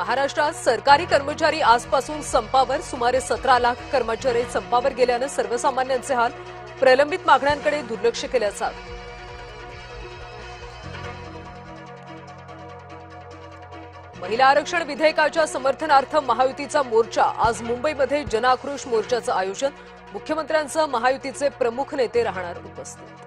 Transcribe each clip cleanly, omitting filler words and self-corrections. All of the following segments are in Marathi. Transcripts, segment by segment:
महाराष्ट्रात सरकारी कर्मचारी आजपासून संपावर. सुमारे 17 लाख कर्मचारी संपावर गेल्यानं सर्वसामान्यांचे हाल. प्रलंबित मागण्यांकडे दुर्लक्ष केल्याचा आरोप. महिला आरक्षण विधेयकाच्या समर्थनार्थ महायुतीचा मोर्चा. आज मुंबईमध्ये जनआक्रोश मोर्चाचं आयोजन. मुख्यमंत्र्यांसह महायुतीचे प्रमुख नेते राहणार उपस्थित.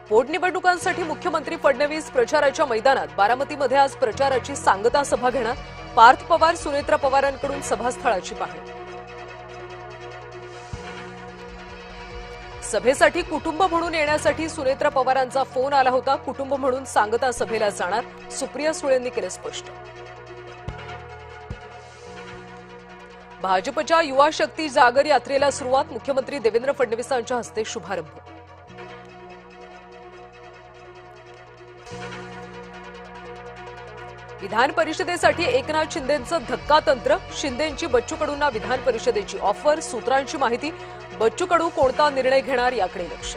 पोटनिवडणुकांसाठी मुख्यमंत्री फडणवीस प्रचाराच्या मैदानात. बारामतीमध्ये आज प्रचाराची सांगता सभा घेणार. पार्थ पवार, सुनेत्रा पवारांकडून सभास्थळाची पाहणी. सभेसाठी कुटुंब म्हणून येण्यासाठी सुनेत्रा पवारांचा फोन आला होता. कुटुंब म्हणून सांगता सभेला जाणार, सुप्रिया सुळेंनी केले स्पष्ट. भाजपच्या युवा शक्ती जागर यात्रेला सुरुवात. मुख्यमंत्री देवेंद्र फडणवीसांच्या हस्ते शुभारंभ. विधान परिषदेसाठी एकनाथ शिंदेंचं धक्कातंत्र. शिंदेंची बच्चू कडूंना विधान परिषदेची ऑफर. सूत्रांची माहिती. बच्चू कडू कोणता निर्णय घेणार याकडे लक्ष.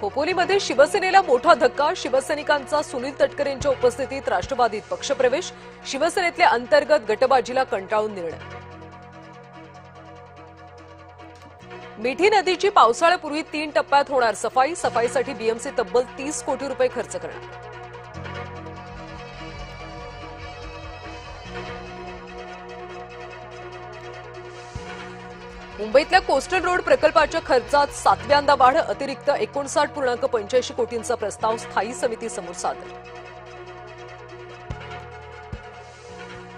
खोपोलीमध्ये शिवसेनेला मोठा धक्का. शिवसैनिकांचा सुनील तटकरेंच्या उपस्थितीत राष्ट्रवादीत पक्षप्रवेश. शिवसेनेतल्या अंतर्गत गटबाजीला कंटाळून निर्णय. मिठी नदीची पावसाळ्यापूर्वी 3 टप्प्यात होणार सफाई. सफाईसाठी बीएमसी तब्बल 30 कोटी रुपये खर्च करणार. मुंबईतल्या कोस्टल रोड प्रकल्पाच्या खर्चात 7व्यांदा वाढ. अतिरिक्त 59.85 कोटींचा प्रस्ताव स्थायी समितीसमोर सादर.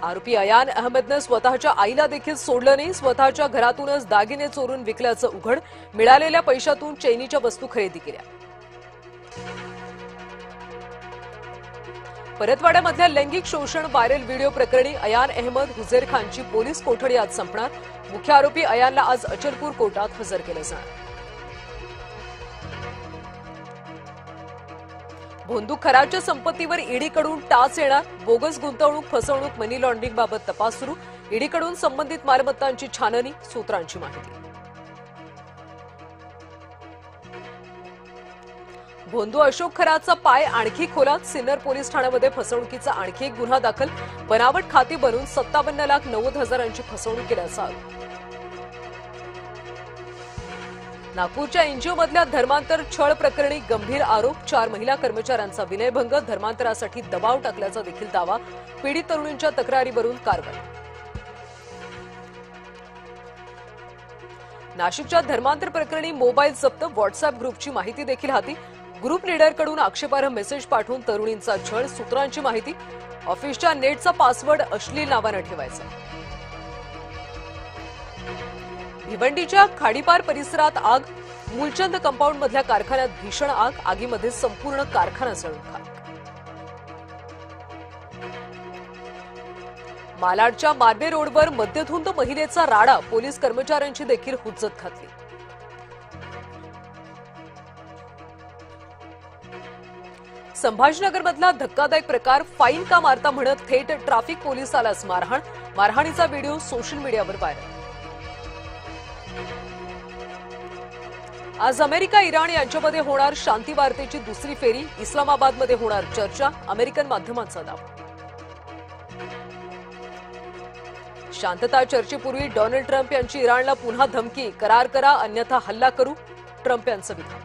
आरोपी अयान अहमदनं स्वतःच्या आईला देखील सोडलं नाही. स्वतःच्या घरातूनच दागिने चोरून विकल्याचं उघड. मिळालेल्या पैशातून चैनीच्या वस्तू खरेदी केल्या. परतवाड्यामधल्या लैंगिक शोषण व्हायरल व्हिडिओ प्रकरणी अयान अहमद, हुझैर खानची पोलीस कोठडी आज संपणार. मुख्य आरोपी अयानला आज अचलपूर कोर्टात हजर केलं जाणार. भोंदू खराच्या संपत्तीवर ईडीकडून टाच येणार. बोगस गुंतवणूक, फसवणूक, मनी लॉन्ड्रिंगबाबत तपास सुरू. ईडीकडून संबंधित मालमत्तांची छाननी. सूत्रांची माहिती. भोंदू अशोक खराचा पाय आणखी खोलात. सिन्नर पोलीस ठाण्यामध्ये फसवणुकीचा आणखी एक गुन्हा दाखल. बनावट खाती बनवून 57,90,000ची फसवणूक केल्याचा आरोप. नागपूरच्या एनजीओमधल्या धर्मांतर छळ प्रकरणी गंभीर आरोप. 4 महिला कर्मचाऱ्यांचा विनयभंग. धर्मांतरासाठी दबाव टाकल्याचा देखील दावा. पीडित तरुणींच्या तक्रारीवरून कारवाई. नाशिकच्या धर्मांतर प्रकरणी मोबाईल जप्त. व्हॉट्सअप ग्रुपची माहिती देखील हाती. ग्रुप लीडरकडून आक्षेपार्ह मेसेज पाठवून तरुणींचा छळ. सूत्रांची माहिती. ऑफिसच्या नेटचा पासवर्ड अश्लील नावानं ठेवायचा. भिवंडीच्या खाडीपार परिसरात आग. मूलचंद कंपाऊंडमधल्या कारखान्यात भीषण आग. आगीमध्ये संपूर्ण कारखाना जळून खाक. मालाडच्या मार्बे रोडवर मद्यधुंद महिलेचा राडा. पोलीस कर्मचाऱ्यांची देखील हुज्जत घातली. संभाजीनगरमधला धक्कादायक प्रकार. फाईन का मारता म्हणत थेट ट्रॅफिक पोलिसालाच मारहाण. मारहाणीचा व्हिडिओ सोशल मीडियावर व्हायरल. आज अमेरिका इराण यांच्यामध्ये होणार शांती वार्तेची दुसरी फेरी. इस्लामाबादमध्ये होणार चर्चा. अमेरिकन माध्यमांचा दावा. शांतता चर्चेपूर्वी डोनाल्ड ट्रम्प यांची इराणला पुन्हा धमकी. करार करा अन्यथा हल्ला करू. ट्रम्प यांचं विधान.